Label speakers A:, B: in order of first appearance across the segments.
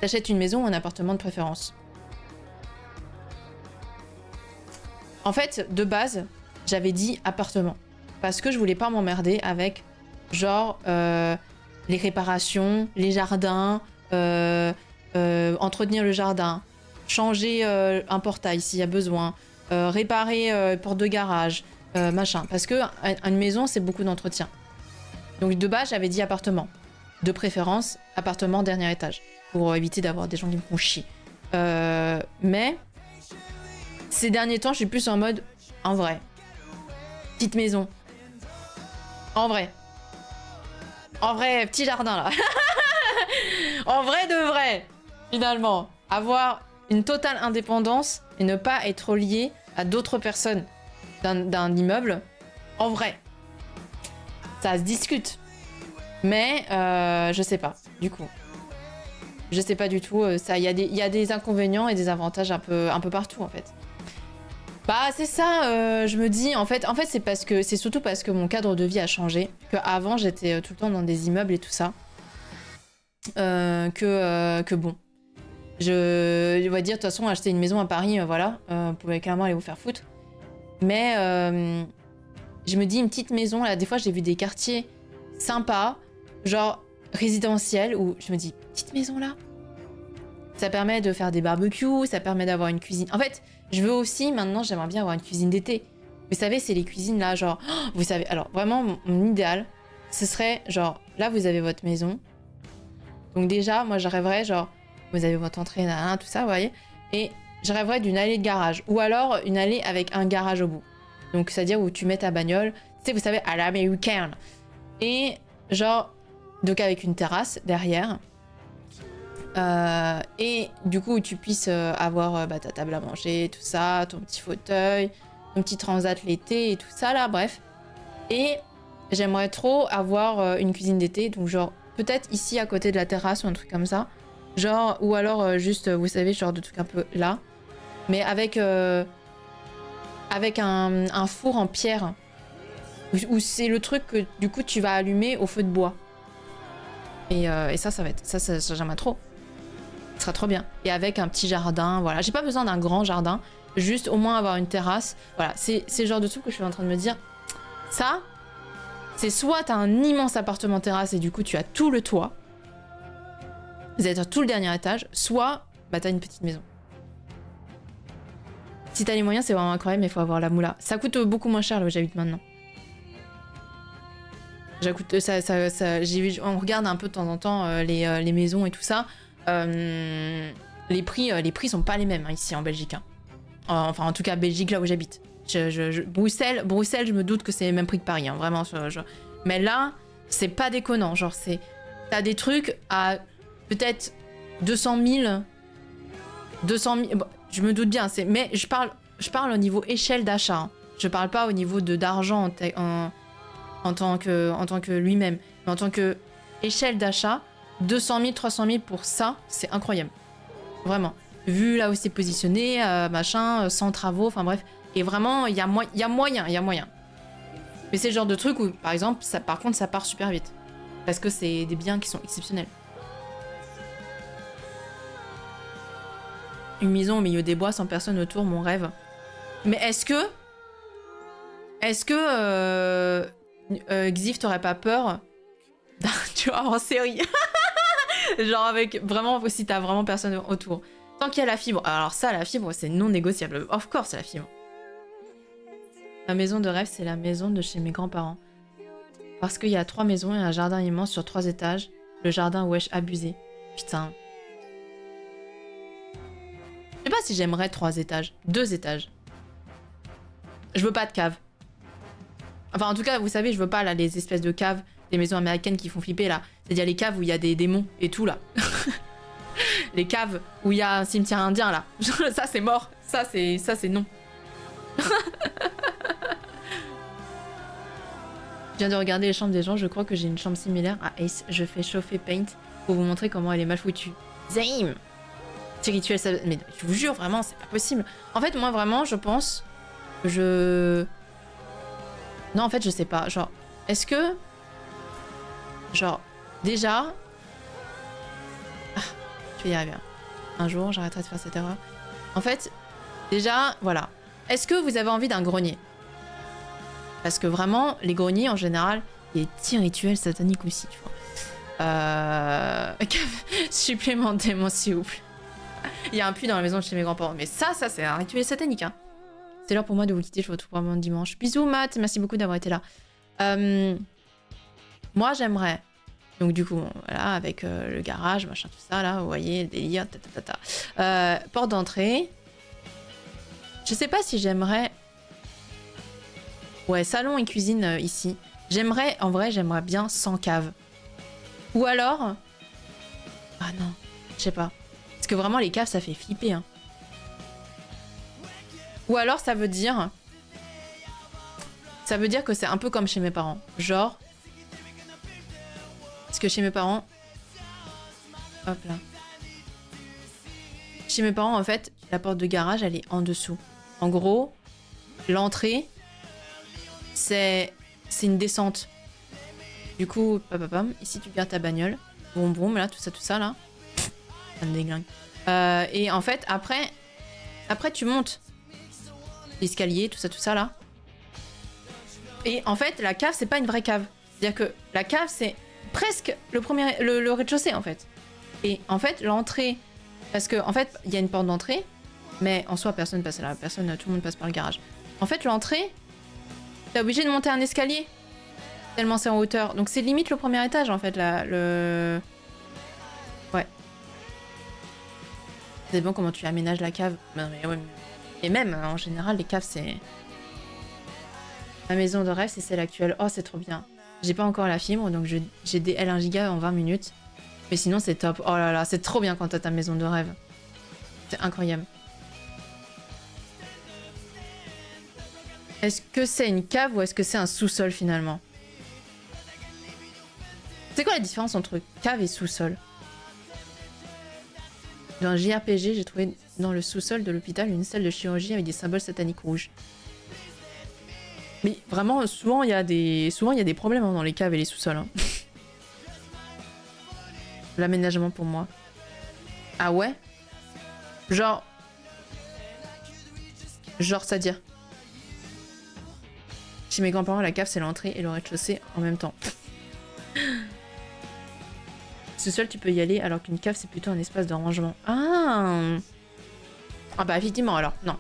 A: T'achètes une maison ou un appartement de préférence? En fait, de base, j'avais dit appartement. Parce que je voulais pas m'emmerder avec, genre, les réparations, les jardins, entretenir le jardin, changer un portail s'il y a besoin, réparer porte de garage, machin. Parce que une maison, c'est beaucoup d'entretien. Donc de base, j'avais dit appartement. De préférence, appartement dernier étage. Pour éviter d'avoir des gens qui me font chier. Mais ces derniers temps, je suis plus en mode en vrai. Petite maison. En vrai. En vrai, petit jardin là. En vrai de vrai. Finalement. Avoir une totale indépendance et ne pas être lié à d'autres personnes d'un immeuble. En vrai. Ça se discute. Mais je sais pas, du coup. Je sais pas du tout. Il y a des inconvénients et des avantages un peu partout en fait. Bah c'est ça, je me dis, en fait c'est surtout parce que mon cadre de vie a changé, qu'avant j'étais tout le temps dans des immeubles et tout ça, que bon, je vais dire, de toute façon, acheter une maison à Paris, voilà, vous pouvez carrément aller vous faire foutre, mais je me dis, une petite maison, là, des fois j'ai vu des quartiers sympas, genre résidentiels, où je me dis, petite maison là, ça permet de faire des barbecues, ça permet d'avoir une cuisine, en fait, je veux aussi, maintenant, j'aimerais bien avoir une cuisine d'été. Vous savez, c'est les cuisines là, genre... Oh, vous savez, alors vraiment, mon idéal, ce serait, genre, là, vous avez votre maison. Donc déjà, moi, je rêverais, genre, vous avez votre entrée, tout ça, vous voyez. Et je rêverais d'une allée de garage. Ou alors, une allée avec un garage au bout. Donc, c'est-à-dire où tu mets ta bagnole, tu sais, vous savez, à l'américaine. Et, genre, donc avec une terrasse derrière. Et du coup, tu puisses avoir ta table à manger, tout ça, ton petit fauteuil, ton petit transat l'été et tout ça là, bref. Et j'aimerais trop avoir une cuisine d'été, donc genre peut-être ici à côté de la terrasse ou un truc comme ça. Genre, ou alors juste, vous savez, genre de truc un peu là. Mais avec un four en pierre. Où c'est le truc que du coup tu vas allumer au feu de bois. Et ça va être... Ça j'aimerais trop. Ce sera trop bien. Et avec un petit jardin, voilà. J'ai pas besoin d'un grand jardin, juste au moins avoir une terrasse. Voilà, c'est le genre de truc que je suis en train de me dire. Ça, c'est soit t'as un immense appartement terrasse et du coup tu as tout le toit. Vous êtes tout le dernier étage. Soit, t'as une petite maison. Si t'as les moyens, c'est vraiment incroyable, mais il faut avoir la moula. Ça coûte beaucoup moins cher là où j'habite maintenant. On regarde un peu de temps en temps les maisons et tout ça. Les prix sont pas les mêmes hein, ici en Belgique. Hein. Enfin, en tout cas, Belgique, là où j'habite. Bruxelles, je me doute que c'est le même prix que Paris, hein, vraiment. Mais là, c'est pas déconnant. Genre, t'as des trucs à peut-être 200 000. 200 000. Bon, je me doute bien. Mais je parle au niveau échelle d'achat. Hein. Je parle pas au niveau d'argent en tant que lui-même. Mais en tant que échelle d'achat. 200 000, 300 000 pour ça, c'est incroyable. Vraiment. Vu là où c'est positionné, machin, sans travaux, enfin bref. Et vraiment, il y a moyen. Mais c'est le genre de truc où, par exemple, par contre, ça part super vite. Parce que c'est des biens qui sont exceptionnels. Une maison au milieu des bois, sans personne autour, mon rêve. Mais est-ce que Xif, t'aurais pas peur tu vois, en série genre avec vraiment, si t'as vraiment personne autour. Tant qu'il y a la fibre. Alors ça, la fibre, c'est non négociable. Of course, c'est la fibre. Ma maison de rêve, c'est la maison de chez mes grands-parents. Parce qu'il y a 3 maisons et un jardin immense sur 3 étages. Le jardin, wesh, abusé. Putain. Je sais pas si j'aimerais 3 étages. 2 étages. Je veux pas de cave. Enfin, en tout cas, vous savez, je veux pas là, les espèces de caves des maisons américaines qui font flipper là. C'est-à-dire les caves où il y a des démons et tout là. Les caves où il y a un cimetière indien là. Ça c'est mort. Ça c'est non. Je viens de regarder les chambres des gens. Je crois que j'ai une chambre similaire à Ace. Je fais chauffer Paint pour vous montrer comment elle est mal foutue. Zaim. Petit rituel, ça... Mais je vous jure vraiment, c'est pas possible. En fait, moi vraiment, je pense que non, en fait, je sais pas. Genre, est-ce que genre déjà, je fait y arriver. Un jour, j'arrêterai de faire cette erreur. En fait, déjà, voilà. Est-ce que vous avez envie d'un grenier? Parce que vraiment, les greniers, en général, il y a des petits rituels sataniques aussi, tu vois. Supplémentez-moi, s'il vous plaît. Il y a un puits dans la maison de chez mes grands-parents. Mais ça, c'est un rituel satanique, hein. C'est l'heure pour moi de vous quitter. Je vous retrouve vraiment dimanche. Bisous, Matt. Merci beaucoup d'avoir été là. Moi, j'aimerais... Donc, du coup, voilà, avec le garage, machin, tout ça, là, vous voyez, le délire, porte d'entrée. Je sais pas si j'aimerais... Ouais, salon et cuisine ici. J'aimerais, en vrai, j'aimerais bien sans cave. Ou alors... Ah non, je sais pas. Parce que vraiment, les caves, ça fait flipper, hein. Ou alors, ça veut dire... Ça veut dire que c'est un peu comme chez mes parents. Genre... Parce que chez mes parents... Hop là. Chez mes parents, en fait, la porte de garage, elle est en dessous. En gros, l'entrée, c'est une descente. Du coup, papapam, ici tu gardes ta bagnole. Boum boum, là, tout ça, là. Ça me déglingue. Et en fait, après tu montes. L'escalier, tout ça, là. Et en fait, la cave, c'est pas une vraie cave. C'est-à-dire que la cave, c'est presque le rez-de-chaussée, en fait. Et en fait, l'entrée... Parce que en fait, il y a une porte d'entrée, mais en soi, personne passe là. Tout le monde passe par le garage. En fait, l'entrée, t'es obligé de monter un escalier. Tellement c'est en hauteur. Donc c'est limite le premier étage, en fait, là. Ouais. C'est bon comment tu aménages la cave. Non, mais ouais, et même, en général, les caves, c'est... Ma maison de rêve, c'est celle actuelle. Oh, c'est trop bien. J'ai pas encore la fibre, donc j'ai des L1 giga en 20 minutes. Mais sinon, c'est top. Oh là là, c'est trop bien quand t'as ta maison de rêve. C'est incroyable. Est-ce que c'est une cave ou est-ce que c'est un sous-sol, finalement? C'est quoi la différence entre cave et sous-sol? Dans un JRPG, j'ai trouvé dans le sous-sol de l'hôpital une salle de chirurgie avec des symboles sataniques rouges. Mais vraiment, souvent, il y a des problèmes hein, dans les caves et les sous-sols. Hein. L'aménagement pour moi. Ah ouais? Genre, c'est-à-dire? Chez mes grands-parents, la cave, c'est l'entrée et le rez-de-chaussée en même temps. Sous-sol, tu peux y aller, alors qu'une cave, c'est plutôt un espace de rangement. Ah! Ah bah, effectivement, alors, non.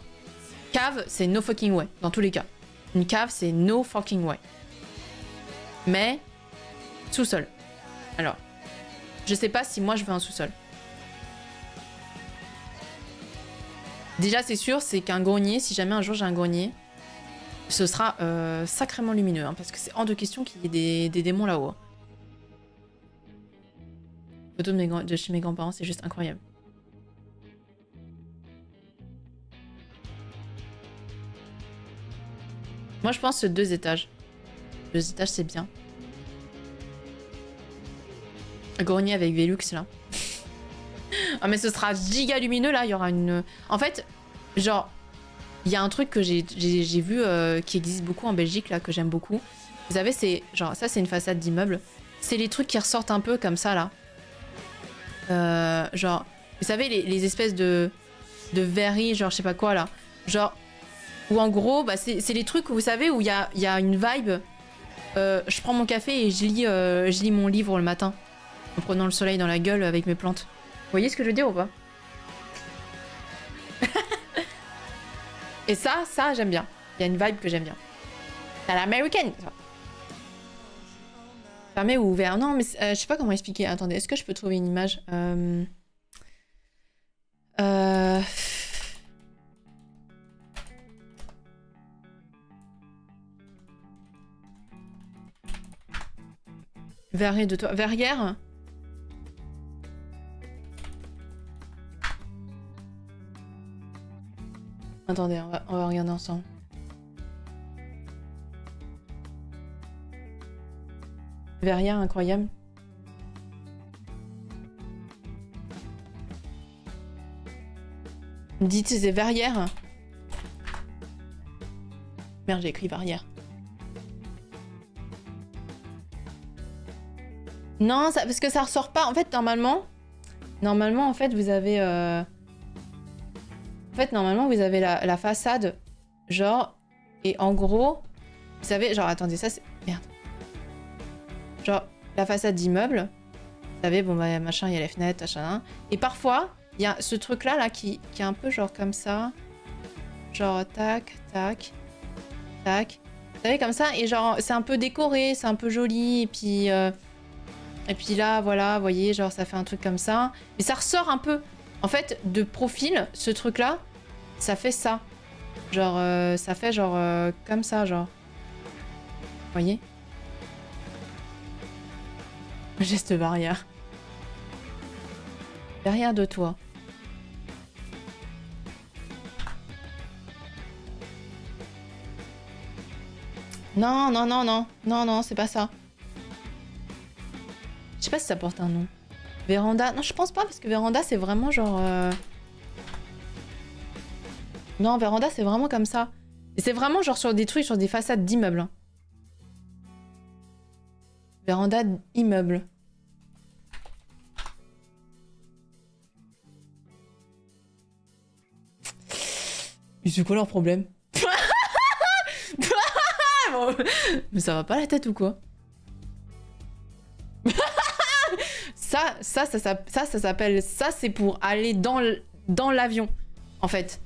A: Cave, c'est no fucking way, dans tous les cas. Une cave, c'est no fucking way. Mais, sous-sol. Alors, je sais pas si moi, je veux un sous-sol. Déjà, c'est sûr, c'est qu'un grenier, si jamais un jour j'ai un grenier, ce sera sacrément lumineux, hein, parce que c'est hors de question qu'il y ait des démons là-haut. Photo de chez mes grands-parents, c'est juste incroyable. Moi, je pense 2 étages. 2 étages, c'est bien. Un grenier avec Velux, là. Ah, mais ce sera giga lumineux, là. Il y aura une... En fait, genre... Il y a un truc que j'ai vu qui existe beaucoup en Belgique, là, que j'aime beaucoup. Vous savez, c'est... Genre, ça, c'est une façade d'immeuble. C'est les trucs qui ressortent un peu comme ça, là. Genre... Vous savez, les espèces de verreries, genre, je sais pas quoi, là. Genre... Ou en gros, bah, c'est les trucs, vous savez, où il y a une vibe. Je prends mon café et je lis mon livre le matin. En prenant le soleil dans la gueule avec mes plantes. Vous voyez ce que je veux dire ou pas? Et ça j'aime bien. Il y a une vibe que j'aime bien. À l'américaine. Fermé ou ouvert? Non, mais je sais pas comment expliquer. Attendez, est-ce que je peux trouver une image? Verrier de toi. Verrière? Attendez, on va regarder ensemble. Verrière incroyable. Dites c'est verrière. Merde, j'ai écrit verrière. Non, parce que ça ressort pas. En fait, normalement, Normalement, en fait, vous avez... En fait, normalement, vous avez la façade, genre... Et en gros, vous savez, genre, attendez, ça c'est... Merde. Genre, la façade d'immeuble. Vous savez, bon, bah, machin, il y a les fenêtres, machin. Et parfois, il y a ce truc-là, là, qui est un peu genre comme ça. Genre, tac, tac, tac. Vous savez, comme ça. Et genre, c'est un peu décoré, c'est un peu joli. Et puis là, voilà, vous voyez, genre, ça fait un truc comme ça. Mais ça ressort un peu. En fait, de profil, ce truc-là, ça fait ça. Genre, ça fait genre comme ça, genre. Vous voyez? Geste barrière. Derrière de toi. Non, non, non, non. Non, non, c'est pas ça. Je sais pas si ça porte un nom. Véranda. Non, je pense pas, parce que véranda, c'est vraiment genre... Non, véranda, c'est vraiment comme ça. Et c'est vraiment genre sur des trucs, sur des façades d'immeubles. Hein. Véranda immeuble. Mais c'est quoi leur problème? Mais ça va pas la tête ou quoi? ça s'appelle... Ça, c'est pour aller dans l'avion, en fait.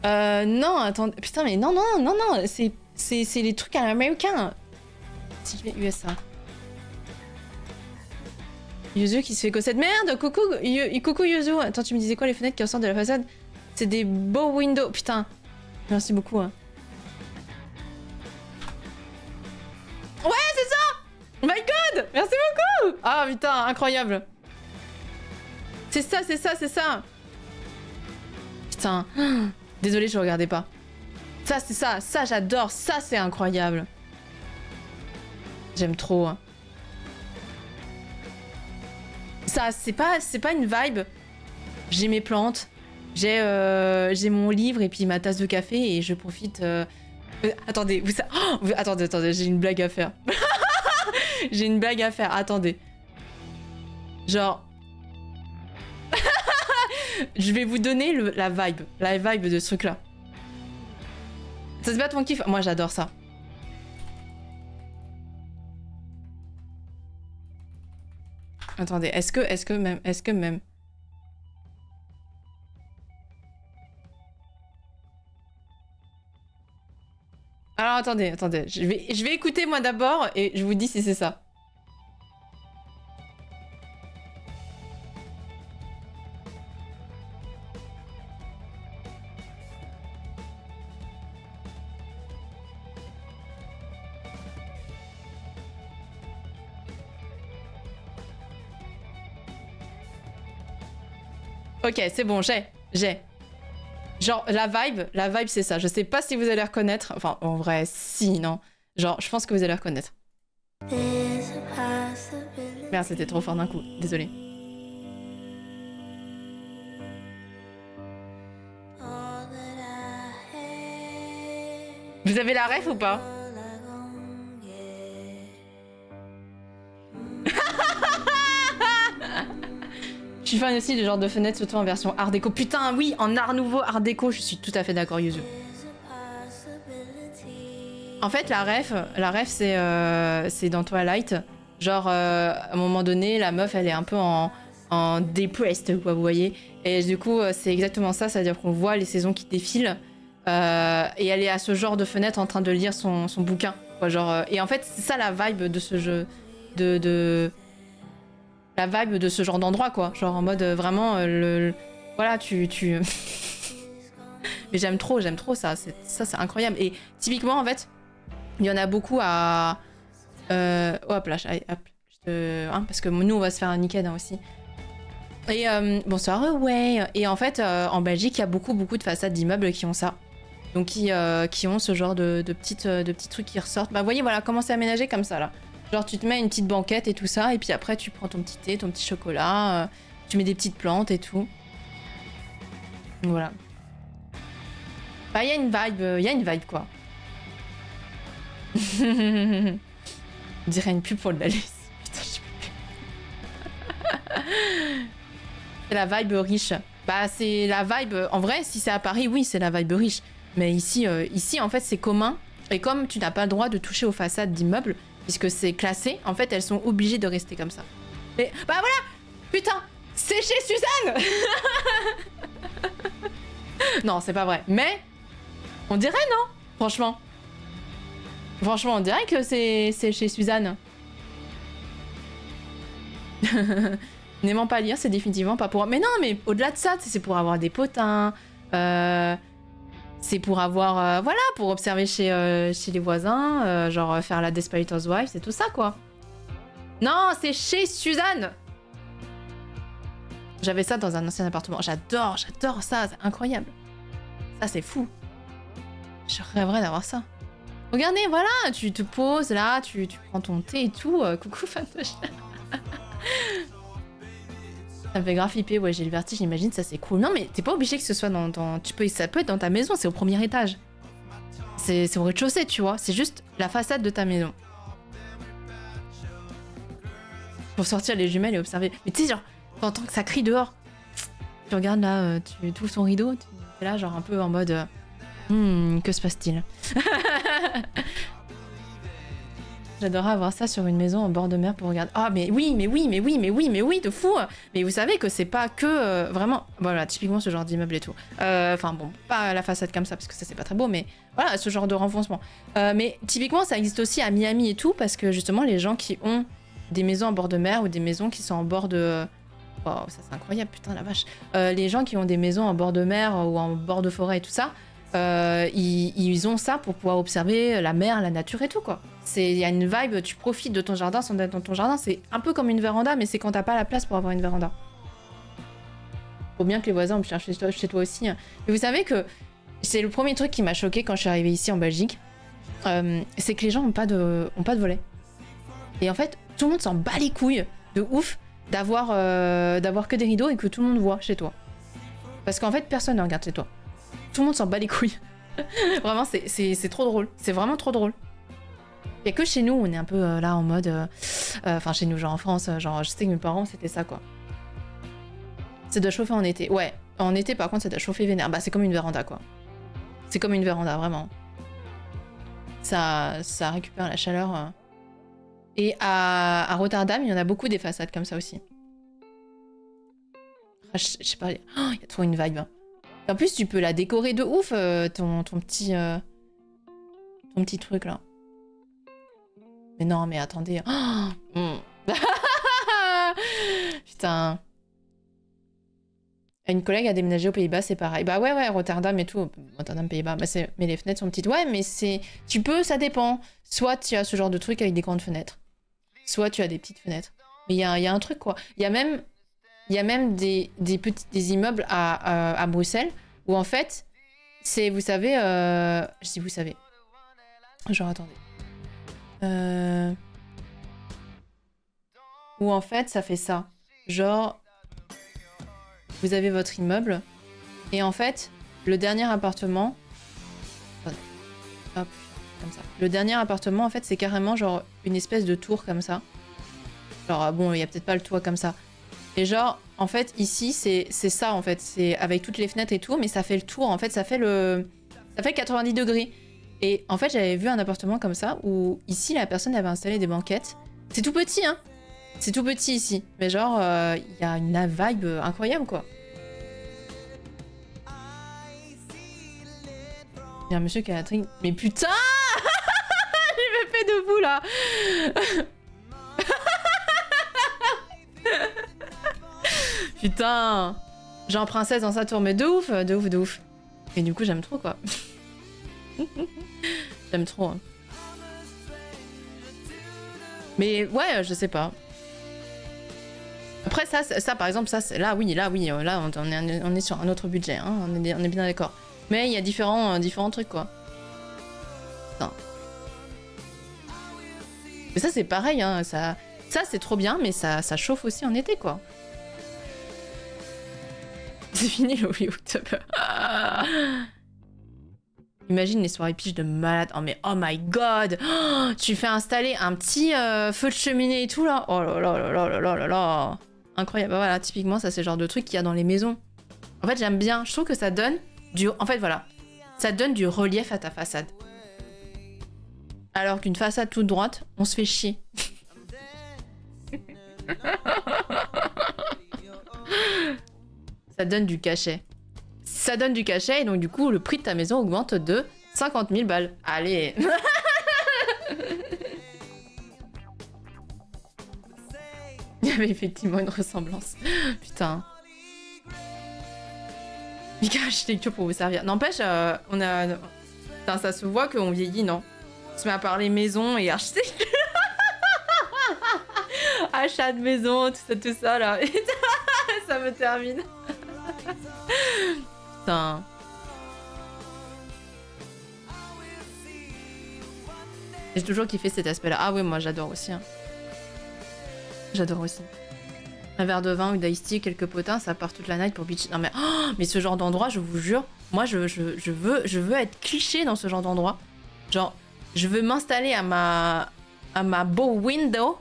A: Non, attends... Putain, mais non, non, non, non, c'est les trucs à l'américain. Si je mets USA. Yuzu qui se fait cosser de merde, coucou, coucou Yuzu. Attends, tu me disais quoi, les fenêtres qui ressortent de la façade? C'est des beaux windows, putain. Merci beaucoup. Hein. Ouais, c'est ça! Oh my god! Merci beaucoup! Ah putain, incroyable. C'est ça, c'est ça, c'est ça. Putain. Désolée, je regardais pas. Ça, c'est ça. Ça, j'adore. Ça, c'est incroyable. J'aime trop. Hein. Ça, c'est pas une vibe. J'ai mes plantes. J'ai mon livre et puis ma tasse de café et je profite... Attendez, attendez, j'ai une blague à faire. J'ai une blague à faire, attendez. Genre... Je vais vous donner la vibe de ce truc-là. Ça c'est pas ton kiff? Moi j'adore ça. Attendez, est-ce que même... Alors attendez, je vais écouter moi d'abord et je vous dis si c'est ça. Ok, c'est bon, j'ai. Genre, la vibe, c'est ça. Je sais pas si vous allez reconnaître. Enfin, en vrai, si, non. Genre, je pense que vous allez reconnaître. Merde, c'était trop fort d'un coup. Désolé. Vous avez la ref ou pas? Je suis fan aussi du genre de fenêtre, surtout en version art déco. Putain, oui, en art nouveau, art déco, je suis tout à fait d'accord, Yuzu. En fait, la ref c'est dans Twilight. Genre, à un moment donné, la meuf, elle est un peu en depressed, quoi, vous voyez. Et du coup, c'est exactement ça, c'est-à-dire qu'on voit les saisons qui défilent. Et elle est à ce genre de fenêtre en train de lire son bouquin. Quoi, genre, et en fait, c'est ça la vibe de ce jeu. La vibe de ce genre d'endroit, quoi. Genre en mode vraiment, voilà, Mais j'aime trop ça. Ça, c'est incroyable. Et typiquement, en fait, il y en a beaucoup à... hop là, parce que nous, on va se faire un niquet hein, aussi. Et bonsoir, ouais. Et en fait, en Belgique, il y a beaucoup de façades d'immeubles qui ont ça. Donc qui ont ce genre de petits trucs qui ressortent. Bah vous voyez, voilà, comment c'est aménagé comme ça, là. Genre tu te mets une petite banquette et tout ça, et puis après tu prends ton petit thé, ton petit chocolat, tu mets des petites plantes et tout. Voilà. Bah il y a une vibe quoi. On dirait une pub pour le Dalès. C'est la vibe riche. Bah, c'est la vibe... En vrai, si c'est à Paris, oui, c'est la vibe riche. Mais ici, en fait, c'est commun. Et comme tu n'as pas le droit de toucher aux façades d'immeubles, puisque c'est classé, en fait, elles sont obligées de rester comme ça. Mais, bah voilà! Putain! C'est chez Suzanne! Non, c'est pas vrai. Mais, on dirait, non? Franchement. Franchement, on dirait que c'est chez Suzanne. N'aimant pas lire, c'est définitivement pas pour... Mais non, mais au-delà de ça, c'est pour avoir des potins. C'est pour avoir... voilà, pour observer chez les voisins. Genre faire la Desperate Housewives, c'est tout ça, quoi. Non, c'est chez Suzanne. J'avais ça dans un ancien appartement. J'adore ça, c'est incroyable. Ça, c'est fou. Je rêverais d'avoir ça. Regardez, voilà, tu te poses là, tu prends ton thé et tout. Coucou, Fantoche. Ça me fait grave flipper, ouais, j'ai le vertige, j'imagine, ça c'est cool. Non, mais t'es pas obligé que ce soit dans... Ça peut être dans ta maison, c'est au premier étage. C'est au rez-de-chaussée, tu vois. C'est juste la façade de ta maison. Pour sortir les jumelles et observer. Mais tu sais, genre, t'entends que ça crie dehors. Tu regardes là, tu ouvres ton rideau, tu es là, genre un peu en mode... que se passe-t-il? J'adorerais avoir ça sur une maison en bord de mer pour regarder. Ah, mais oui, de fou. Mais vous savez que c'est pas que vraiment. Voilà, typiquement ce genre d'immeuble et tout. Enfin bon, pas la façade comme ça parce que ça c'est pas très beau, mais voilà, ce genre de renfoncement. Mais typiquement, ça existe aussi à Miami et tout parce que justement, les gens qui ont des maisons en bord de mer ou des maisons qui sont en bord de. Wow, ça c'est incroyable, putain la vache. Les gens qui ont des maisons en bord de mer ou en bord de forêt et tout ça. Ils ont ça pour pouvoir observer la mer, la nature et tout, quoi. Il y a une vibe, tu profites de ton jardin sans être dans ton jardin. C'est un peu comme une véranda, mais c'est quand t'as pas la place pour avoir une véranda. Faut bien que les voisins me cherchent chez toi aussi. Hein. Mais vous savez que c'est le premier truc qui m'a choqué quand je suis arrivée ici en Belgique. C'est que les gens ont pas de volet. Et en fait, tout le monde s'en bat les couilles de ouf d'avoir que des rideaux et que tout le monde voit chez toi. Parce qu'en fait, personne ne regarde chez toi. Tout le monde s'en bat les couilles. Vraiment, c'est trop drôle. C'est vraiment trop drôle. Il y a que chez nous, on est un peu là en mode... Enfin, chez nous, genre en France, genre je sais que mes parents, c'était ça, quoi. Ça doit chauffer en été. Ouais, en été, par contre, ça doit chauffer vénère. Bah, c'est comme une véranda, quoi. C'est comme une véranda, vraiment. Ça récupère la chaleur. Et à Rotterdam, il y en a beaucoup des façades comme ça aussi. Je sais pas, il y a trop une vibe. En plus, tu peux la décorer de ouf, ton petit truc là. Mais non, mais attendez. Putain. Une collègue a déménagé aux Pays-Bas, c'est pareil. Bah ouais, Rotterdam et tout. Rotterdam, Pays-Bas. Bah mais les fenêtres sont petites. Ouais, mais c'est... Tu peux, ça dépend. Soit tu as ce genre de truc avec des grandes fenêtres. Soit tu as des petites fenêtres. Mais il y a un truc, quoi. Il y a même des immeubles à Bruxelles où en fait, c'est, vous savez, je dis vous savez. Genre, attendez. Où en fait, ça fait ça. Genre, vous avez votre immeuble et en fait, le dernier appartement... Attendez. Hop, comme ça. Le dernier appartement, en fait, c'est carrément genre une espèce de tour comme ça. Genre, bon, il y a peut-être pas le toit comme ça. Et genre, en fait, ici, c'est ça, en fait. C'est avec toutes les fenêtres et tout, mais ça fait le tour. En fait, ça fait 90 degrés. Et en fait, j'avais vu un appartement comme ça, où ici, la personne avait installé des banquettes. C'est tout petit, hein. C'est tout petit, ici. Mais genre, il y a une vibe incroyable, quoi. Il y a un monsieur qui a la trigue. Mais putain il me fait debout, là. Putain, genre princesse dans sa tour, mais de ouf. Et du coup, j'aime trop, quoi. J'aime trop. Hein. Mais ouais, je sais pas. Après, ça par exemple, ça, là, oui, là, on est sur un autre budget, hein, on est bien d'accord. Mais il y a différents trucs, quoi. Putain. Mais ça, c'est pareil, hein, ça c'est trop bien, mais ça chauffe aussi en été, quoi. C'est fini le YouTube. Imagine les soirées piges de malade. Oh mais oh my god. Tu fais installer un petit feu de cheminée et tout là. Oh là là là là là là là. incroyable. Bah voilà, typiquement, ça c'est le genre de truc qu'il y a dans les maisons. En fait, j'aime bien. Je trouve que ça donne du... En fait, voilà. Ça donne du relief à ta façade. Alors qu'une façade toute droite, on se fait chier. Ça donne du cachet. Ça donne du cachet et donc du coup, le prix de ta maison augmente de 50 000 balles. Allez. Il y avait effectivement une ressemblance. Putain. Mika, architecture pour vous servir. N'empêche, on a... Putain, ça se voit qu'on vieillit, non? On se met à parler maison et architecture. Achat de maison, tout ça, là. Ça me termine. Putain. J'ai toujours kiffé cet aspect-là. Ah ouais, moi j'adore aussi. Hein. J'adore aussi. Un verre de vin ou d'ice tea, quelques potins, ça part toute la night pour beach. Non mais, oh, mais ce genre d'endroit, je vous jure, moi je veux être cliché dans ce genre d'endroit. Genre, je veux m'installer à ma beau window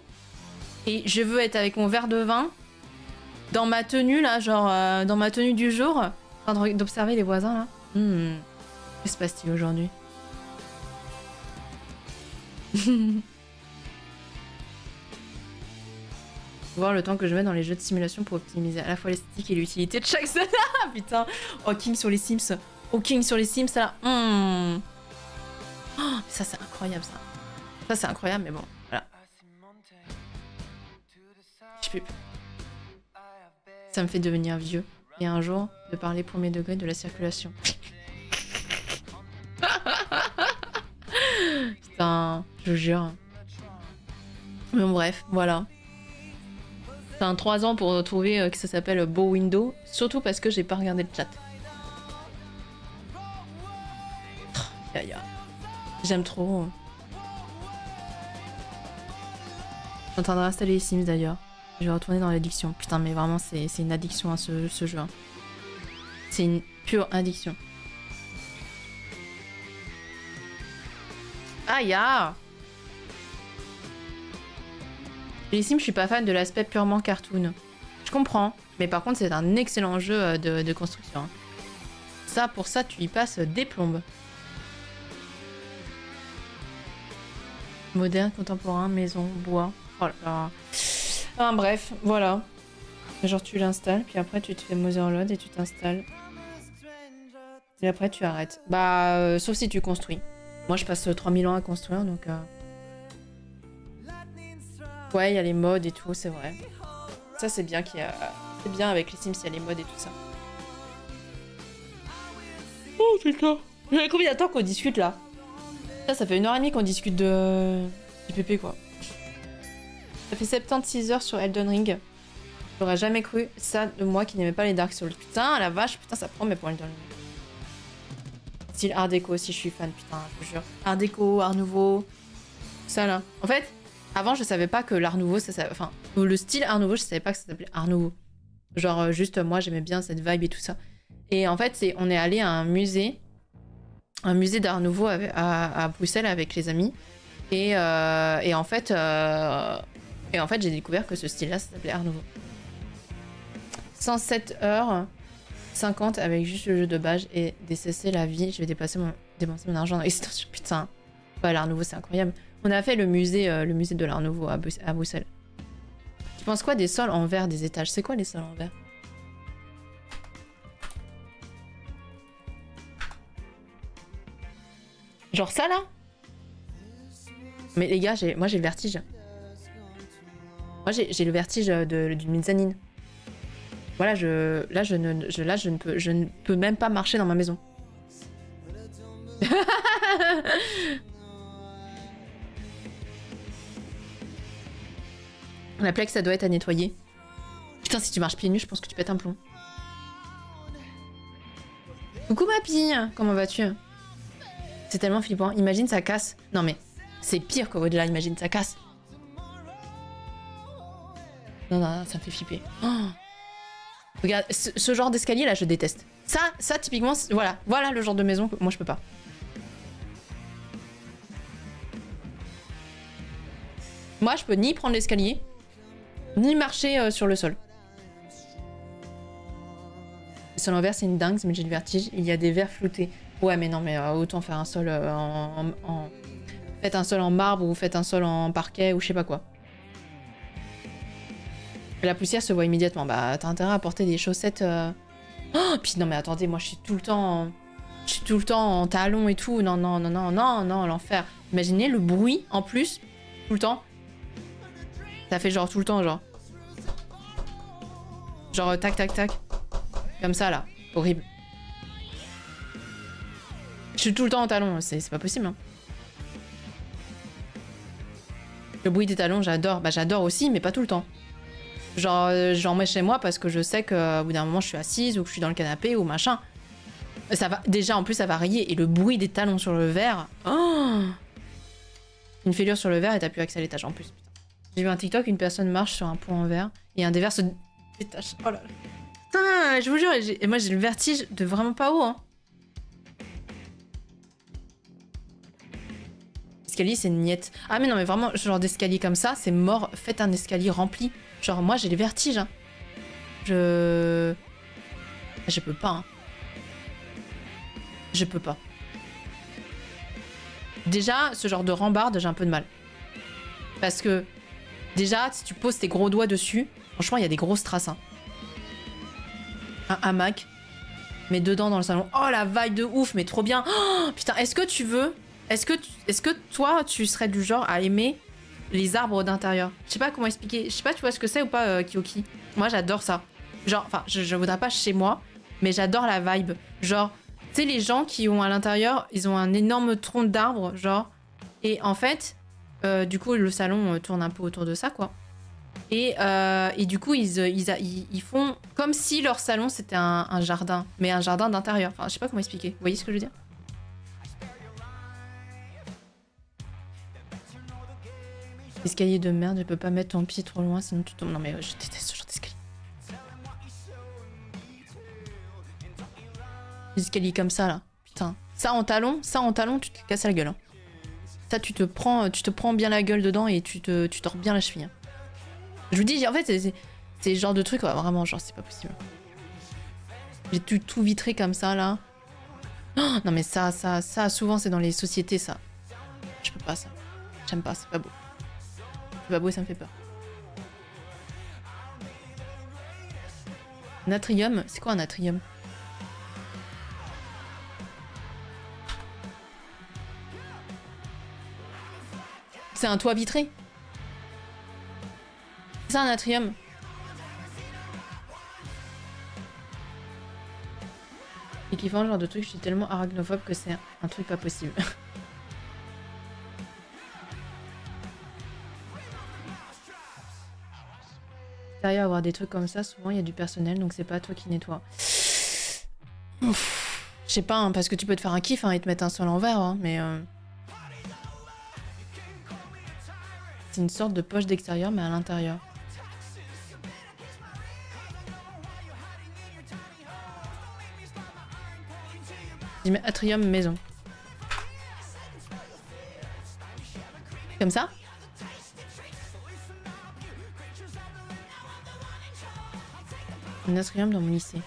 A: et je veux être avec mon verre de vin dans ma tenue là, genre dans ma tenue du jour, en train d'observer les voisins là. Que se passe-t-il aujourd'hui? Voir le temps que je mets dans les jeux de simulation pour optimiser à la fois l'esthétique et l'utilité de chaque zone. Putain, oh King sur les Sims. Oh King sur les Sims là. Oh, ça c'est incroyable ça. Ça c'est incroyable mais bon, voilà. Je peux... Ça me fait devenir vieux. Et un jour, de parler premier degré de la circulation. Putain, je vous jure. Mais bon, bref, voilà. C'est un 3 ans pour trouver que ça s'appelle Beau Window. Surtout parce que j'ai pas regardé le chat. J'aime trop. Je suis en train d'installer les Sims d'ailleurs. Je vais retourner dans l'addiction. Putain, mais vraiment, c'est une addiction à ce jeu. Hein. C'est une pure addiction. Ah, ya! Les Sims, je suis pas fan de l'aspect purement cartoon. Je comprends. Mais par contre, c'est un excellent jeu de construction. Ça, pour ça, tu y passes des plombes. Moderne, contemporain, maison, bois. Oh là là. Enfin, bref, voilà. Genre tu l'installes, puis après tu te fais Motherload et tu t'installes. Et après tu arrêtes. Bah, sauf si tu construis. Moi je passe 3000 ans à construire, donc... Ouais, il y a les mods et tout, c'est vrai. Ça c'est bien qu'il y a... C'est bien avec les Sims, il y a les mods et tout ça. Oh putain. Combien de temps qu'on discute là? Ça fait 1h30 qu'on discute de... du PP quoi. Ça fait 76 heures sur Elden Ring. J'aurais jamais cru ça de moi qui n'aimais pas les Dark Souls. Putain, la vache, putain, ça prend mais pour Elden Ring. Style Art déco aussi, je suis fan, putain, je vous jure. Art déco, Art nouveau. Ça là. En fait, avant, je savais pas que l'Art nouveau, enfin, le style Art nouveau, je savais pas que ça s'appelait Art nouveau. Genre, juste moi, j'aimais bien cette vibe et tout ça. Et en fait, on est allé à un musée d'Art nouveau à Bruxelles avec les amis. Et en fait, j'ai découvert que ce style-là, ça s'appelait Art nouveau. 107 heures 50 avec juste le jeu de base et décesser la vie. Je vais dépenser mon argent dans l'extension. Putain. Ouais, l'Art nouveau, c'est incroyable. On a fait le musée de l'Art nouveau à Bruxelles. Tu penses quoi des sols en verre des étages? C'est quoi les sols en verre? Genre ça, là? Mais les gars, moi j'ai le vertige. Moi j'ai le vertige d'une mezzanine. Voilà, je ne peux même pas marcher dans ma maison. La plaque, ça doit être à nettoyer. Putain, si tu marches pieds nus, je pense que tu pètes un plomb. Coucou ma pille, comment vas-tu? C'est tellement flippant. Imagine, ça casse. Non mais, c'est pire qu'au-delà, imagine, ça casse. Non, ça me fait flipper. Oh. Regarde, ce genre d'escalier là, je déteste. Ça typiquement, voilà le genre de maison que moi je peux pas. Moi, je peux ni prendre l'escalier, ni marcher sur le sol. sols en verre, c'est une dingue, mais j'ai le vertige. Il y a des verres floutés. Ouais, mais non, mais autant faire un sol Faites un sol en marbre ou faites un sol en parquet ou je sais pas quoi. La poussière se voit immédiatement. Bah, t'as intérêt à porter des chaussettes... Oh, puis non, mais attendez, moi, je suis tout le temps en talons et tout. Non, non, non, non, non, non, l'enfer. Imaginez le bruit, en plus, tout le temps. Ça fait genre tout le temps, genre... Genre, tac, tac, tac. Comme ça, là. Horrible. Je suis tout le temps en talons, c'est pas possible, hein. Le bruit des talons, j'adore. Bah, j'adore aussi, mais pas tout le temps. Genre, j'en mets chez moi parce que je sais qu'au bout d'un moment, je suis assise ou que je suis dans le canapé ou machin. Ça va... Déjà, en plus, ça va rayer. Et le bruit des talons sur le verre... Oh, une fêlure sur le verre et t'as plus accès à l'étage en plus. J'ai vu un TikTok, une personne marche sur un pont en verre et un des verres se détache. Oh là là. Putain, je vous jure, et moi j'ai le vertige de vraiment pas haut, hein. L'escalier, c'est niette. Ah mais non, mais vraiment, ce genre d'escalier comme ça, c'est mort. Faites un escalier rempli. Genre, moi, j'ai les vertiges, hein. Je peux pas, hein. Je peux pas. Déjà, ce genre de rambarde, j'ai un peu de mal. Parce que, déjà, si tu poses tes gros doigts dessus, franchement, il y a des grosses traces, hein. Un hamac. Mais dedans, dans le salon. Oh, la vibe de ouf, mais trop bien. Oh, putain, est-ce que tu veux... Est-ce que toi, tu serais du genre à aimer les arbres d'intérieur? Je sais pas comment expliquer. Je sais pas, tu vois ce que c'est ou pas, Kyoki? Moi, j'adore ça. Genre, enfin, je voudrais pas chez moi, mais j'adore la vibe. Genre, tu sais, les gens qui ont à l'intérieur, ils ont un énorme tronc d'arbre, genre. Et en fait, du coup, le salon tourne un peu autour de ça, quoi. Et du coup, ils font comme si leur salon, c'était un jardin. Mais un jardin d'intérieur. Enfin, je sais pas comment expliquer. Vous voyez ce que je veux dire? Escalier de merde, je peux pas mettre ton pied trop loin, sinon tu tombes. Non mais je déteste ce genre d'escalier. Les escaliers comme ça, là. Putain. Ça en talon, tu te casses la gueule, hein. Ça, tu te prends bien la gueule dedans et tu tords bien la cheville, hein. Je vous dis, en fait, c'est le genre de truc, ouais, vraiment, genre, c'est pas possible. J'ai tout vitré comme ça, là. Oh, non mais ça, souvent, c'est dans les sociétés, ça. Je peux pas, ça. J'aime pas, c'est pas beau. C'est pas beau, ça me fait peur. Natrium, c'est quoi un natrium? C'est un toit vitré? C'est ça un natrium? Et qui font ce genre de truc, je suis tellement arachnophobe que c'est un truc pas possible. Derrière avoir des trucs comme ça, souvent il y a du personnel, donc c'est pas toi qui nettoie. Je sais pas, hein, parce que tu peux te faire un kiff, hein, et te mettre un sol en verre, hein, mais... C'est une sorte de poche d'extérieur, mais à l'intérieur. Je mets atrium maison. Comme ça? Un atrium dans mon lycée.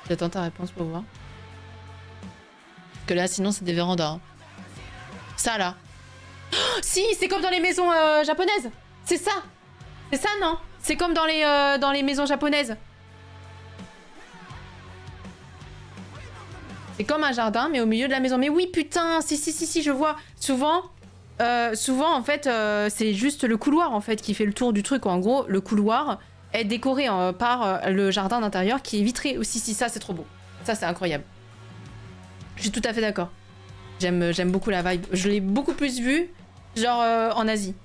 A: J'attends ta réponse pour voir. Parce que là, sinon, c'est des vérandas, hein. Ça, là. Oh, si, c'est comme dans les maisons japonaises. C'est ça. C'est ça, non? C'est comme dans les maisons japonaises. C'est comme un jardin, mais au milieu de la maison. Mais oui, putain, si, je vois. Souvent, en fait, c'est juste le couloir, en fait, qui fait le tour du truc. En gros, le couloir est décoré par le jardin d'intérieur qui est vitré aussi. Si, ça, c'est trop beau. Ça, c'est incroyable. Je suis tout à fait d'accord. J'aime beaucoup la vibe. Je l'ai beaucoup plus vue, genre, en Asie.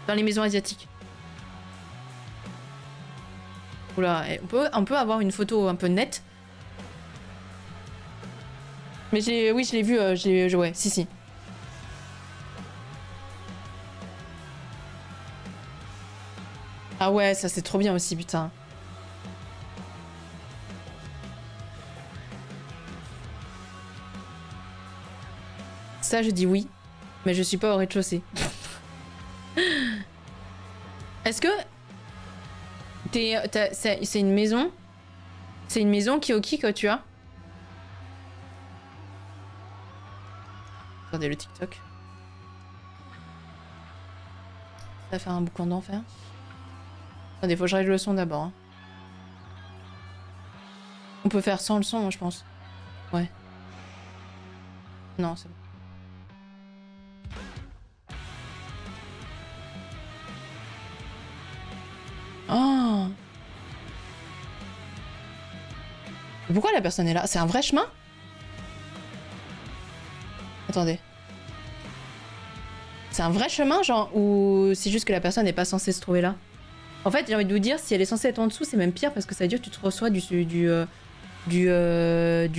A: Dans les maisons asiatiques. Oula, on peut avoir une photo un peu nette. Mais oui, je l'ai vu, ouais, si. Ah ouais, ça c'est trop bien aussi, putain. Ça, je dis oui, mais je suis pas au rez-de-chaussée. Est-ce que c'est une maison? C'est une maison Kyoki que tu as? Regardez le TikTok. Ça fait un boucan d'enfer. Attendez, faut que je règle le son d'abord. Hein. On peut faire sans le son, je pense. Ouais. Non, c'est bon. Oh! Pourquoi la personne est là? C'est un vrai chemin? Attendez. C'est un vrai chemin, genre, ou c'est juste que la personne n'est pas censée se trouver là? En fait, j'ai envie de vous dire, si elle est censée être en dessous, c'est même pire parce que ça veut dire que tu te reçois du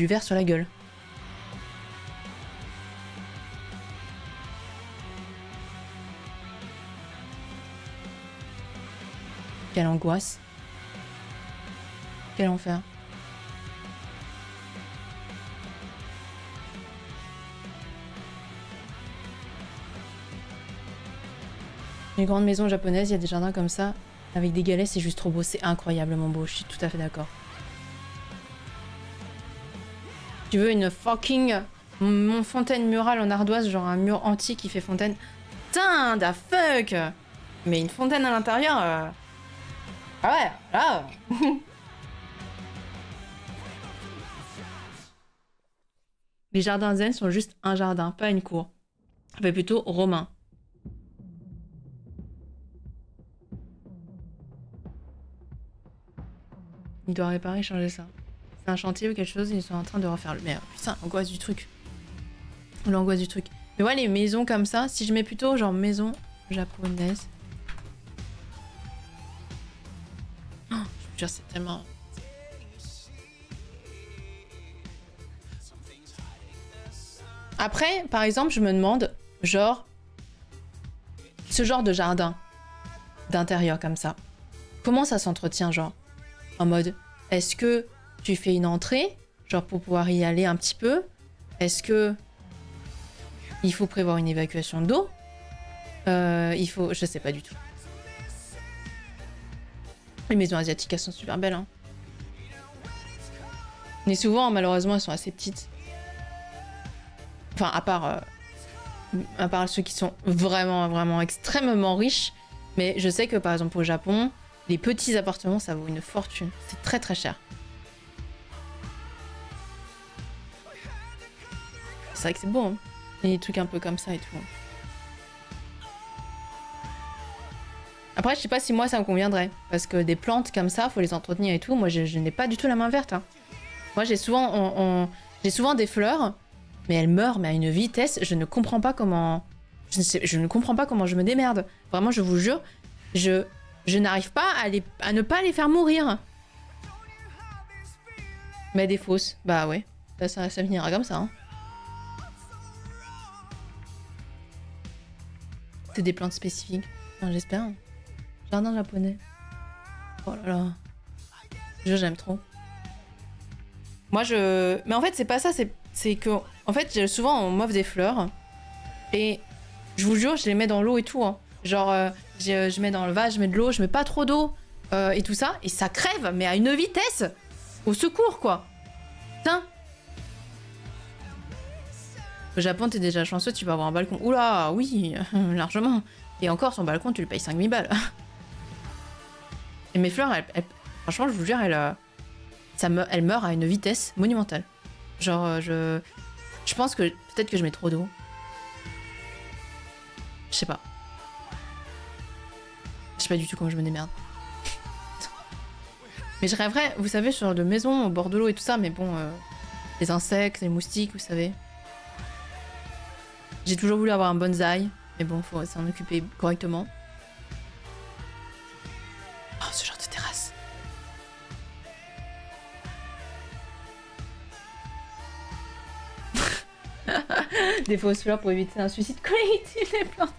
A: verre sur la gueule. Quelle angoisse. Quel enfer. Les grandes maisons japonaises, il y a des jardins comme ça, avec des galets, c'est juste trop beau, c'est incroyablement beau, je suis tout à fait d'accord. Tu veux une fucking fontaine murale en ardoise, genre un mur antique qui fait fontaine? Putain, da fuck! Mais une fontaine à l'intérieur... Ah ouais, là... Les jardins zen sont juste un jardin, pas une cour. Mais plutôt romain. Il doit réparer, changer ça. C'est un chantier ou quelque chose, ils sont en train de refaire le... Mais putain, l'angoisse du truc. L'angoisse du truc. Mais ouais, les maisons comme ça, si je mets plutôt genre maison japonaise... Oh, je vous jure, c'est tellement... Après, par exemple, je me demande, genre... Ce genre de jardin d'intérieur comme ça, comment ça s'entretient, genre? En mode, est-ce que tu fais une entrée, genre pour pouvoir y aller un petit peu? Est-ce que il faut prévoir une évacuation d'eau? Il faut... Je sais pas du tout. Les maisons asiatiques, elles sont super belles, hein. Mais souvent, malheureusement, elles sont assez petites. Enfin, à part ceux qui sont vraiment, vraiment extrêmement riches. Mais je sais que, par exemple, au Japon... Les petits appartements, ça vaut une fortune. C'est très très cher. C'est vrai que c'est beau, hein. Et des trucs un peu comme ça et tout. Après, je sais pas si moi ça me conviendrait. Parce que des plantes comme ça, faut les entretenir et tout. Moi, je n'ai pas du tout la main verte. Hein. Moi, j'ai souvent, j'ai souvent des fleurs, mais elles meurent, mais à une vitesse. Je ne comprends pas comment... Je ne comprends pas comment je me démerde. Vraiment, je vous jure, je n'arrive pas à ne pas les faire mourir. Mais des fausses. Bah ouais. Ça finira comme ça. Hein. C'est des plantes spécifiques. Enfin, j'espère. Jardin japonais. Oh là là. J'aime trop. Moi, Mais en fait, c'est pas ça. C'est que... En fait, souvent, on m'offre des fleurs. Et je vous jure, je les mets dans l'eau et tout. Hein. Genre, je mets dans le vase, je mets de l'eau, je mets pas trop d'eau et tout ça. Et ça crève, mais à une vitesse. Au secours, quoi. Putain. Au Japon, t'es déjà chanceux, tu vas avoir un balcon. Oula, oui, largement. Et encore, son balcon, tu le payes 5000 balles. Et mes fleurs, franchement, je vous jure, elles meurent à une vitesse monumentale. Genre, je pense que peut-être que je mets trop d'eau. Je sais pas. Je sais pas du tout comment je me démerde. Mais je rêverais, vous savez, sur de maisons au bord de l'eau et tout ça, mais bon, les insectes, les moustiques, vous savez. J'ai toujours voulu avoir un bonsaï, mais bon, faut s'en occuper correctement. Oh, ce genre de terrasse. Des fausses fleurs pour éviter un suicide collectif des plantes.